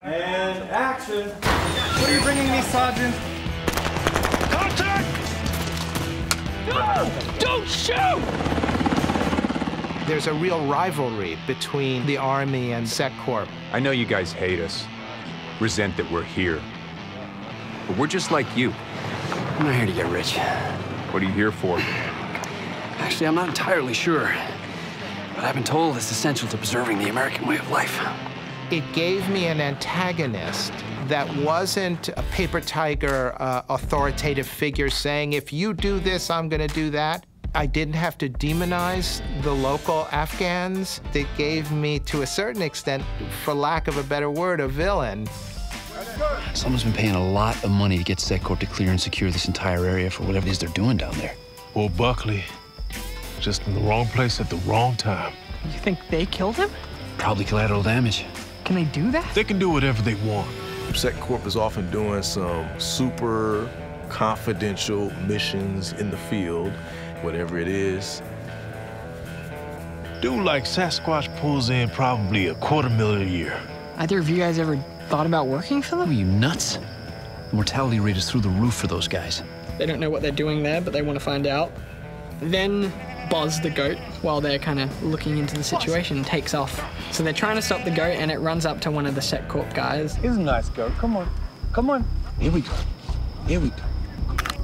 And action! What are you bringing me, Sergeant? Contact! No! Don't shoot! There's a real rivalry between the Army and SecCorp. I know you guys hate us, resent that we're here. But we're just like you. I'm not here to get rich. What are you here for? Actually, I'm not entirely sure. But I've been told it's essential to preserving the American way of life. It gave me an antagonist that wasn't a paper tiger authoritative figure saying, if you do this, I'm gonna do that. I didn't have to demonize the local Afghans. It gave me, to a certain extent, for lack of a better word, a villain. Someone's been paying a lot of money to get SecCorp to clear and secure this entire area for whatever it is they're doing down there. Well, Buckley, just in the wrong place at the wrong time. You think they killed him? Probably collateral damage. Can they do that? They can do whatever they want. SecCorp is often doing some super confidential missions in the field, whatever it is. Dude like Sasquatch pulls in probably $250,000 a year. Either of you guys ever thought about working for Are them? you nuts? The mortality rate is through the roof for those guys. They don't know what they're doing there, but they want to find out. Then Buzz the goat, while they're kind of looking into the situation, takes off. So they're trying to stop the goat, and it runs up to one of the SecCorp guys. He's a nice goat. Come on. Come on. Here we go. Here we go.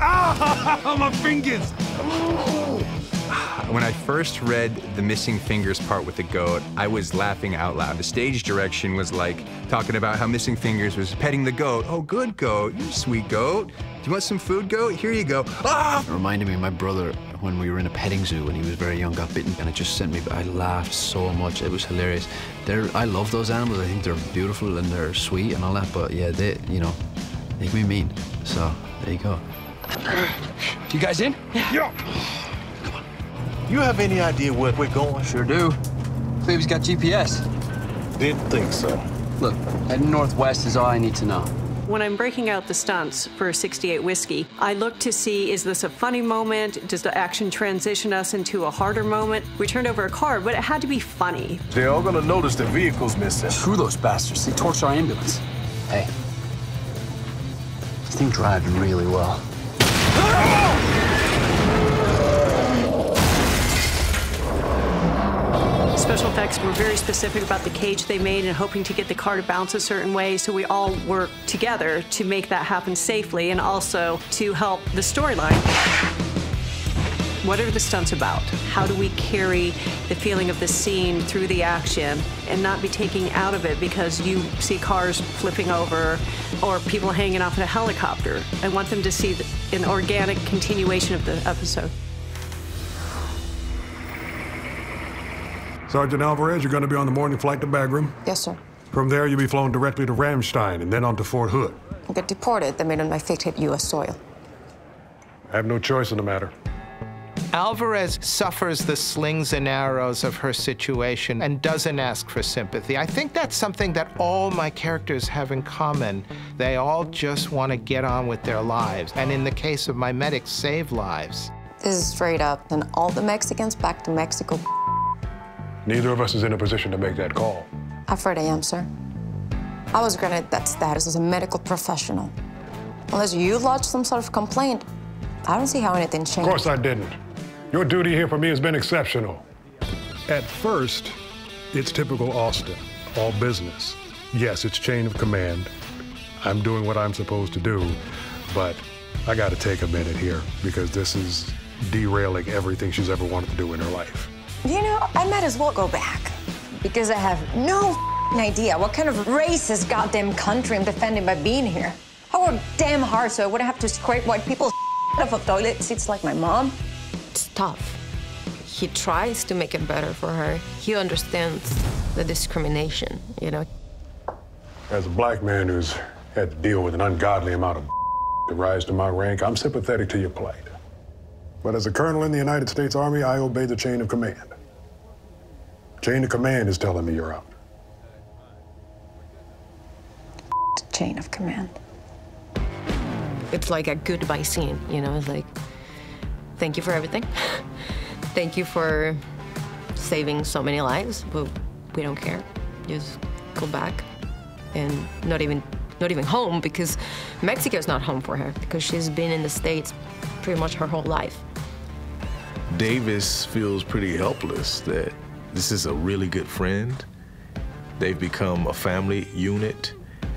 Ah, my fingers! When I first read the missing fingers part with the goat, I was laughing out loud. The stage direction was like talking about how missing fingers was petting the goat. Oh, good goat, you're a sweet goat. Do you want some food, goat? Here you go. Ah! It reminded me of my brother when we were in a petting zoo when he was very young, got bitten, and it just sent me, I laughed so much. It was hilarious. I love those animals. I think they're beautiful and they're sweet and all that, but yeah, they can be mean. So, there you go. You guys in? Yeah. You have any idea where we're going? Sure do. Baby's got GPS. Didn't think so. Look, heading northwest is all I need to know. When I'm breaking out the stunts for 68 Whiskey, I look to see, is this a funny moment? Does the action transition us into a harder moment? We turned over a car, but it had to be funny. They're all gonna notice the vehicle's missing. Screw those bastards. They torched our ambulance. Hey, this thing drives really well. Special effects were very specific about the cage they made and hoping to get the car to bounce a certain way, so we all worked together to make that happen safely and also to help the storyline. What are the stunts about? How do we carry the feeling of the scene through the action and not be taking out of it because you see cars flipping over or people hanging off in a helicopter? I want them to see an organic continuation of the episode. Sergeant Alvarez, you're going to be on the morning flight to Bagram. Yes, sir. From there, you'll be flown directly to Ramstein and then on to Fort Hood. I get deported the minute my feet hit U.S. soil. I have no choice in the matter. Alvarez suffers the slings and arrows of her situation and doesn't ask for sympathy. I think that's something that all my characters have in common. They all just want to get on with their lives. And in the case of my medics, save lives. This is straight up, and all the Mexicans back to Mexico. Neither of us is in a position to make that call. I'm afraid I am, sir. I was granted that status as a medical professional. Unless you lodged some sort of complaint, I don't see how anything changed. Of course I didn't. Your duty here for me has been exceptional. At first, it's typical Austin, all business. Yes, it's chain of command. I'm doing what I'm supposed to do, but I gotta take a minute here because this is derailing everything she's ever wanted to do in her life. You know, I might as well go back because I have no idea what kind of racist goddamn country I'm defending by being here. I work damn hard so I wouldn't have to scrape white people's off of toilet seats like my mom. It's tough. He tries to make it better for her. He understands the discrimination, you know. As a black man who's had to deal with an ungodly amount of to rise to my rank, I'm sympathetic to your plight. But as a colonel in the United States Army, I obey the chain of command. Chain of command is telling me you're out. Chain of command. It's like a goodbye scene, you know? It's like, thank you for everything. Thank you for saving so many lives, but we don't care. Just go back and not even home, because Mexico's not home for her, because she's been in the States pretty much her whole life. Davis feels pretty helpless that this is a really good friend. They've become a family unit,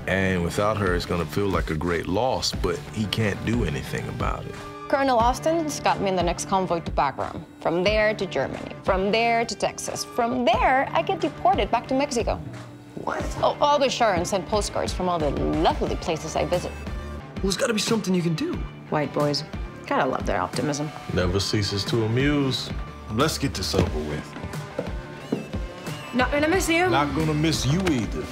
and without her, it's gonna feel like a great loss, but he can't do anything about it. Colonel Austin's got me in the next convoy to Bagram. From there to Germany, from there to Texas. From there, I get deported back to Mexico. What? Oh, I'll be sure and send postcards from all the lovely places I visit. Well, there's gotta be something you can do. White boys, gotta love their optimism. Never ceases to amuse. Let's get this over with. Not gonna miss you. Not gonna miss you either.